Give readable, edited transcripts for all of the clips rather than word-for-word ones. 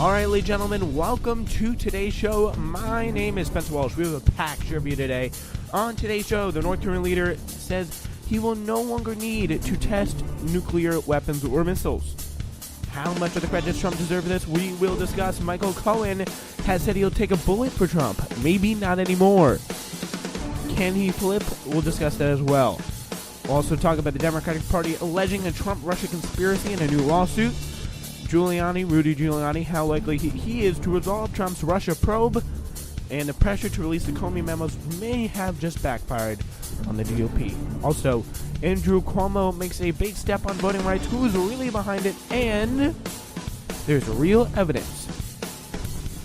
All right, ladies and gentlemen, welcome to today's show. My name is Spencer Walsh. We have a packed review today. On today's show, the North Korean leader says he will no longer need to test nuclear weapons or missiles. How much of the credit does Trump deserve for this? We will discuss. Micheal Cohen has said he'll take a bullet for Trump. Maybe not anymore. Can he flip? We'll discuss that as well. We'll also talk about the Democratic Party alleging a Trump-Russia conspiracy in a new lawsuit. Rudy Giuliani, how likely he is to resolve Trump's Russia probe, and the pressure to release the Comey memos may have just backfired on the GOP. Also, Andrew Cuomo makes a big step on voting rights. Who's really behind it? And there's real evidence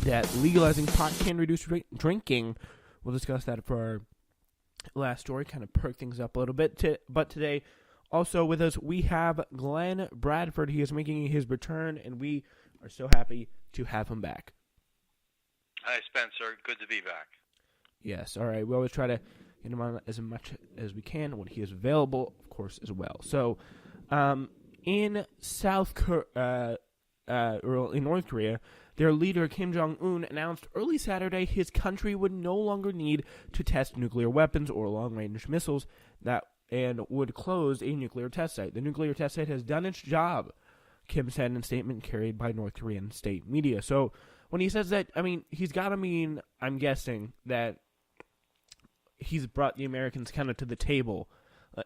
that legalizing pot can reduce drinking. We'll discuss that for our last story, kind of perk things up a little bit. But today, also with us, we have Glenn Bradford. He is making his return, and we are so happy to have him back. Hi, Spencer. Good to be back. Yes, all right. We always try to get him on as much as we can when he is available, of course, as well. So, in North Korea, their leader Kim Jong-un announced early Saturday his country would no longer need to test nuclear weapons or long-range missiles and would close a nuclear test site. The nuclear test site has done its job, Kim said in a statement carried by North Korean state media. So when he says that, he's got to mean, I'm guessing, that he's brought the Americans kind of to the table,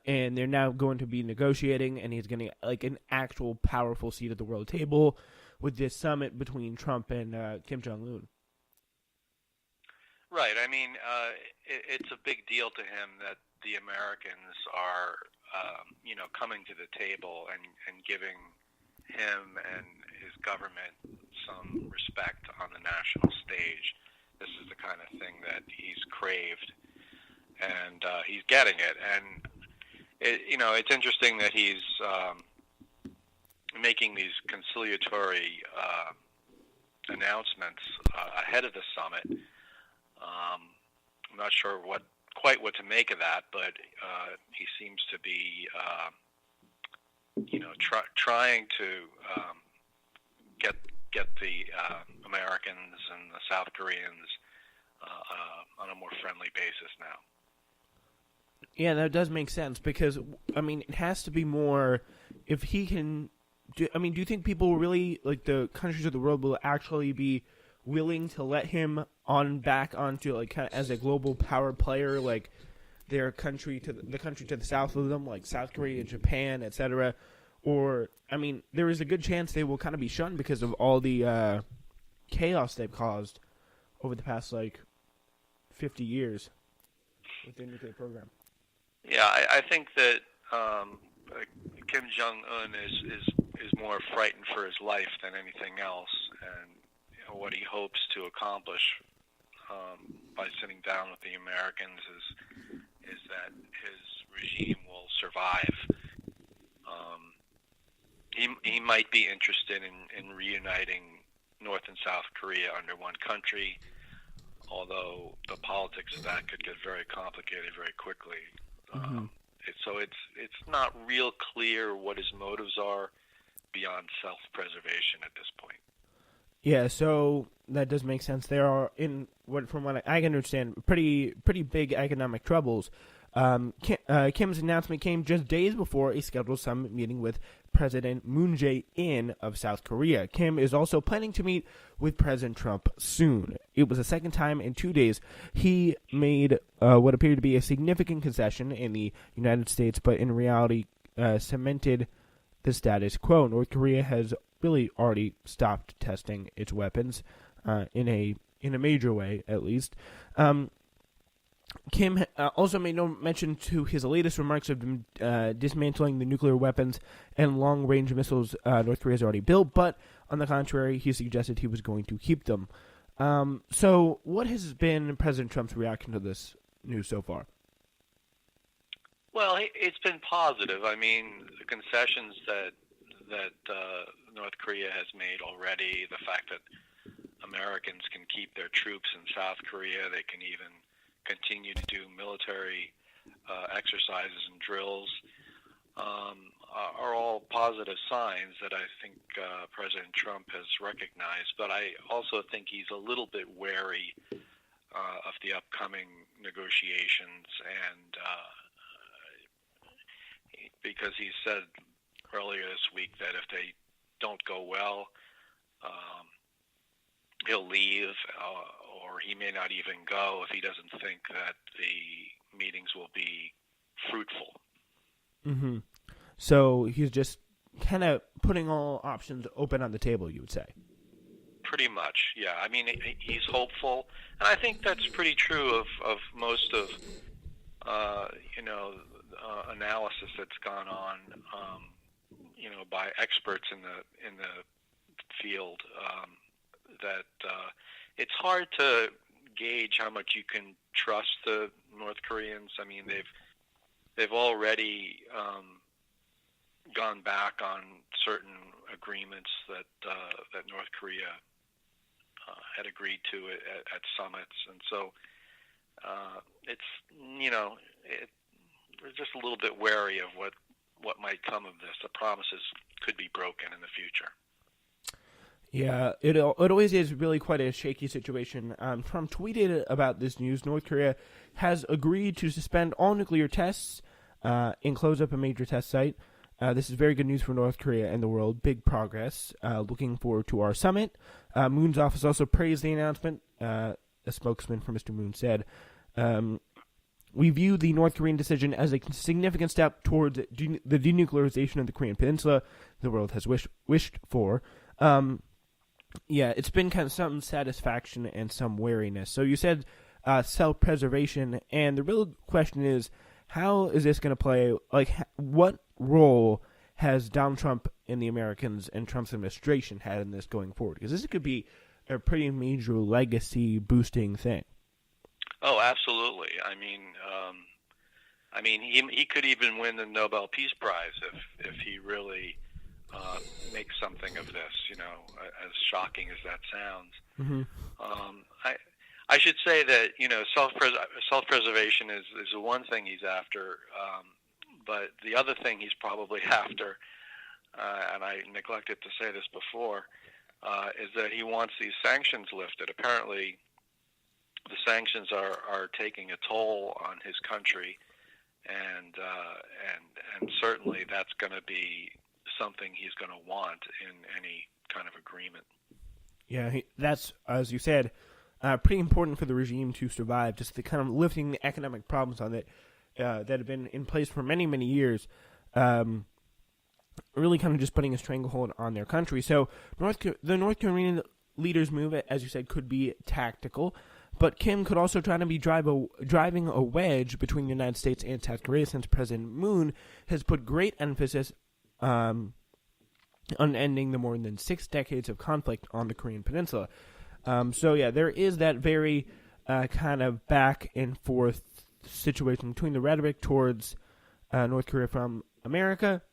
and they're now going to be negotiating, and he's going to like an actual powerful seat at the world table with this summit between Trump and Kim Jong-un. Right. It's a big deal to him that the Americans are, coming to the table and giving him and his government some respect on the national stage. This is the kind of thing that he's craved, and he's getting it. And it's interesting that he's making these conciliatory announcements ahead of the summit. I'm not sure what to make of that, but he seems to be, trying to get the Americans and the South Koreans on a more friendly basis now. Yeah, that does make sense because, it has to be more, if he can, do you think people really, like the countries of the world will actually be willing to let him back onto, like, kind of as a global power player, like their country to the south of them, like South Korea, Japan, etc.? Or, there is a good chance they will kind of be shunned because of all the chaos they've caused over the past, 50 years with the nuclear program. Yeah, I think that Kim Jong-un is more frightened for his life than anything else, and what he hopes to accomplish by sitting down with the Americans is that his regime will survive. He might be interested in reuniting North and South Korea under one country, although the politics of that could get very complicated very quickly. So it's not real clear what his motives are beyond self-preservation at this point. Yeah, so that does make sense. There are, from what I can understand, pretty big economic troubles. Kim's announcement came just days before a scheduled summit meeting with President Moon Jae-in of South Korea. Kim is also planning to meet with President Trump soon. It was the second time in 2 days he made what appeared to be a significant concession in the United States, but in reality cemented the status quo. North Korea has really already stopped testing its weapons in a major way, at least. Kim also made no mention to his latest remarks of dismantling the nuclear weapons and long-range missiles North Korea has already built, but on the contrary, he suggested he was going to keep them. So what has been President Trump's reaction to this news so far? Well, it's been positive. The concessions that North Korea has made already, the fact that Americans can keep their troops in South Korea, they can even continue to do military exercises and drills. are all positive signs that I think President Trump has recognized. But I also think he's a little bit wary of the upcoming negotiations, and because he said earlier this week that if they don't go well, he'll leave, or he may not even go if he doesn't think that the meetings will be fruitful. Mm-hmm. So he's just kind of putting all options open on the table, you would say. Pretty much, yeah. I mean, he's hopeful, and I think that's pretty true of most of analysis that's gone on, by experts in the field. That it's hard to gauge how much you can trust the North Koreans. I mean, they've already gone back on certain agreements that North Korea had agreed to at summits, and so we're just a little bit wary of what might come of this. The promises could be broken in the future. Yeah, it always is really quite a shaky situation. Trump tweeted about this news. North Korea has agreed to suspend all nuclear tests and close up a major test site. This is very good news for North Korea and the world. Big progress. Looking forward to our summit. Moon's office also praised the announcement. A spokesman for Mr. Moon said, we view the North Korean decision as a significant step towards the denuclearization of the Korean Peninsula the world has wished for. Yeah, it's been kind of some satisfaction and some wariness. So you said self-preservation, and the real question is, how is this going to play? Like, what role has Donald Trump and the Americans and Trump's administration had in this going forward? Because this could be a pretty major legacy-boosting thing. Oh, absolutely. I mean, he could even win the Nobel Peace Prize if he really makes something of this. As shocking as that sounds. Mm-hmm. I should say that self-preservation is the one thing he's after, but the other thing he's probably after, and I neglected to say this before, is that he wants these sanctions lifted. Apparently, the sanctions are taking a toll on his country, and certainly that's going to be something he's going to want in any kind of agreement. Yeah, that's, as you said, pretty important for the regime to survive, just the kind of lifting the economic problems on it that have been in place for many, many years, really kind of just putting a stranglehold on their country. So the North Korean leader's move, as you said, could be tactical, but Kim could also try to be driving a wedge between the United States and South Korea, since President Moon has put great emphasis on ending the more than 6 decades of conflict on the Korean Peninsula. So yeah, there is that very kind of back and forth situation between the rhetoric towards North Korea from America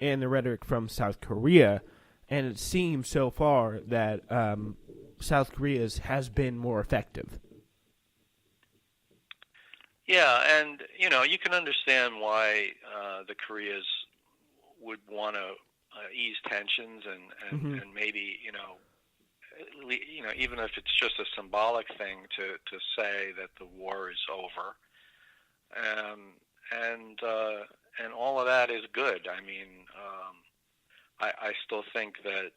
and the rhetoric from South Korea, and it seems so far that South Korea's has been more effective. Yeah, and you can understand why the Koreas would want to ease tensions and maybe even if it's just a symbolic thing to say that the war is over, and all of that is good. I mean, I still think that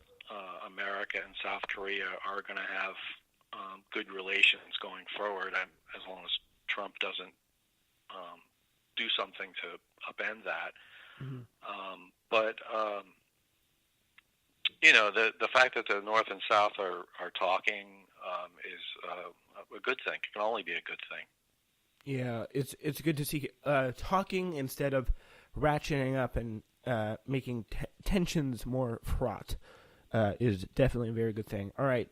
America and South Korea are going to have good relations going forward, as long as Trump doesn't do something to upend that. Mm-hmm. But the fact that the North and South are talking is a good thing. It can only be a good thing. Yeah, it's good to see talking instead of ratcheting up and making tensions more fraught is definitely a very good thing. All right,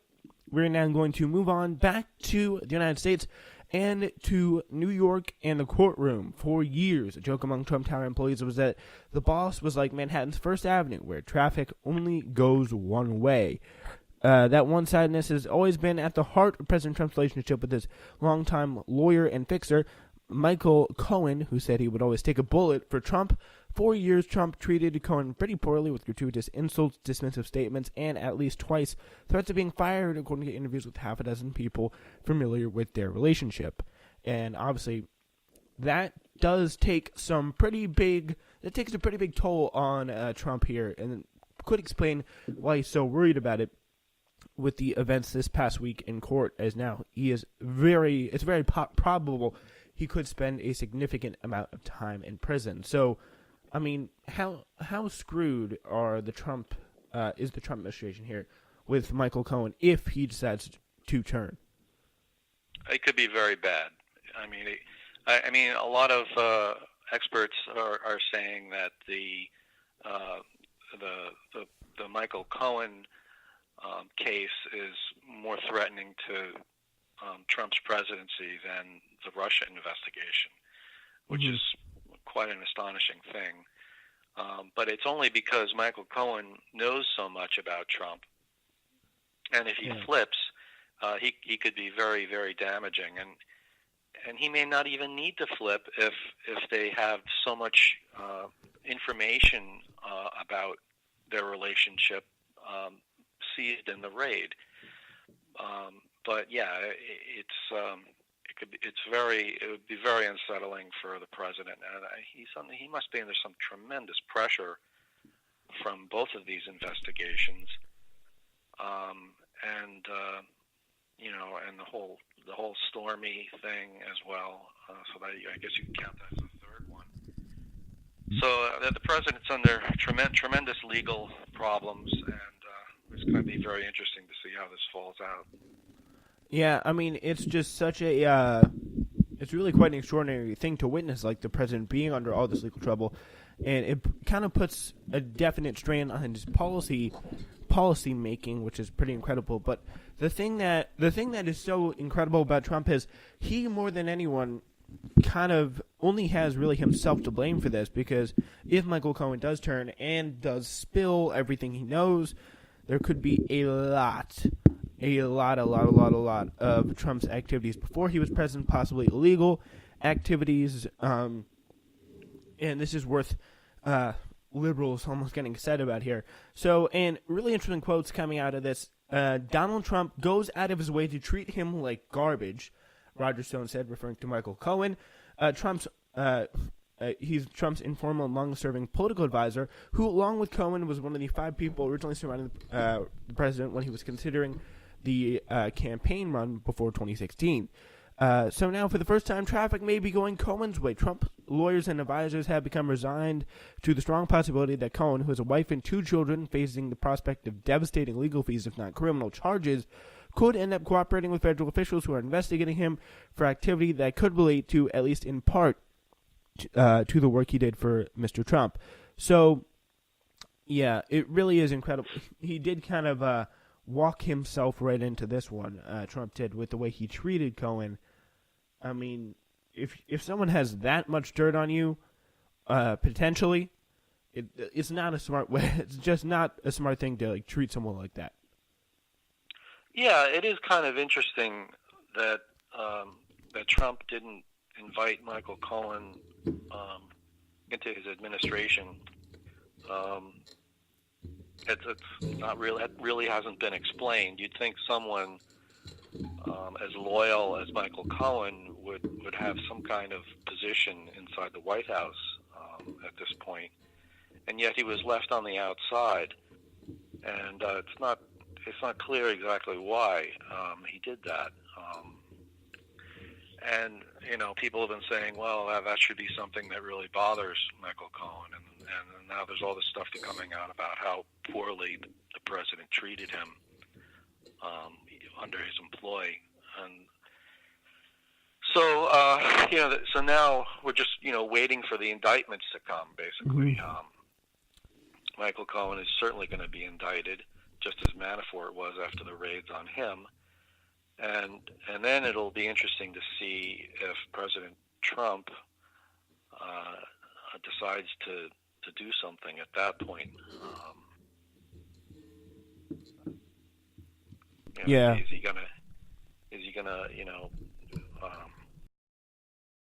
we're now going to move on back to the United States and to New York and the courtroom. For years, a joke among Trump Tower employees was that the boss was like Manhattan's First Avenue, where traffic only goes one way. That one-sidedness has always been at the heart of President Trump's relationship with his longtime lawyer and fixer, Micheal Cohen, who said he would always take a bullet for Trump, 4 years, Trump treated Cohen pretty poorly with gratuitous insults, dismissive statements, and at least twice threats of being fired, according to interviews with half a dozen people familiar with their relationship. And obviously, that does take some pretty big. It takes a pretty big toll on Trump here, and could explain why he's so worried about it with the events this past week in court. As now it's very probable he could spend a significant amount of time in prison. So, I mean, how screwed are the Trump is the Trump administration here with Michael Cohen if he decides to turn? It could be very bad. I mean, a lot of experts are saying that the Michael Cohen case is more threatening to Trump's presidency than the Russia investigation, which is quite an astonishing thing. But it's only because Michael Cohen knows so much about Trump, and if he flips, he could be very, very damaging. And he may not even need to flip if they have so much information about their relationship seized in the raid. But yeah, it would be very unsettling for the president, and he must be under some tremendous pressure from both of these investigations, and the whole Stormy thing as well. So that, I guess you can count that as the third one. So the president's under tremendous legal problems, and it's going to be very interesting to see how this falls out. Yeah, I mean, it's just such a it's really quite an extraordinary thing to witness, like the president being under all this legal trouble, and it kind of puts a definite strain on his policy making, which is pretty incredible. But the thing that is so incredible about Trump is he, more than anyone, kind of only has really himself to blame for this, because if Michael Cohen does turn and does spill everything he knows, there could be a lot of Trump's activities before he was president, possibly illegal activities, and this is worth liberals almost getting excited about here. So, and really interesting quotes coming out of this. Donald Trump goes out of his way to treat him like garbage, Roger Stone said, referring to Michael Cohen. He's Trump's informal and long-serving political advisor, who, along with Cohen, was one of the 5 people originally surrounding the president when he was considering the campaign run before 2016. So now, for the first time, traffic may be going Cohen's way. Trump lawyers and advisors have become resigned to the strong possibility that Cohen, who has a wife and 2 children, facing the prospect of devastating legal fees, if not criminal charges, could end up cooperating with federal officials who are investigating him for activity that could relate to, at least in part, to the work he did for Mr. Trump. So, yeah, it really is incredible. He did kind of walk himself right into this one, Trump did, with the way he treated Cohen. I mean, if someone has that much dirt on you, potentially, it's not a smart way. It's just not a smart thing to treat someone like that. Yeah, it is kind of interesting that that Trump didn't invite Michael Cohen into his administration. It's not really. It really hasn't been explained. You'd think someone as loyal as Michael Cohen would have some kind of position inside the White House at this point, and yet he was left on the outside, and it's not clear exactly why he did that. And people have been saying, well, that should be something that really bothers Michael Cohen, and now there's all this stuff coming out about how poorly the president treated him under his employ, and so so now we're just waiting for the indictments to come. Basically, Michael Cohen is certainly going to be indicted, just as Manafort was after the raids on him. And then it'll be interesting to see if President Trump decides to do something at that point. Yeah. Is he gonna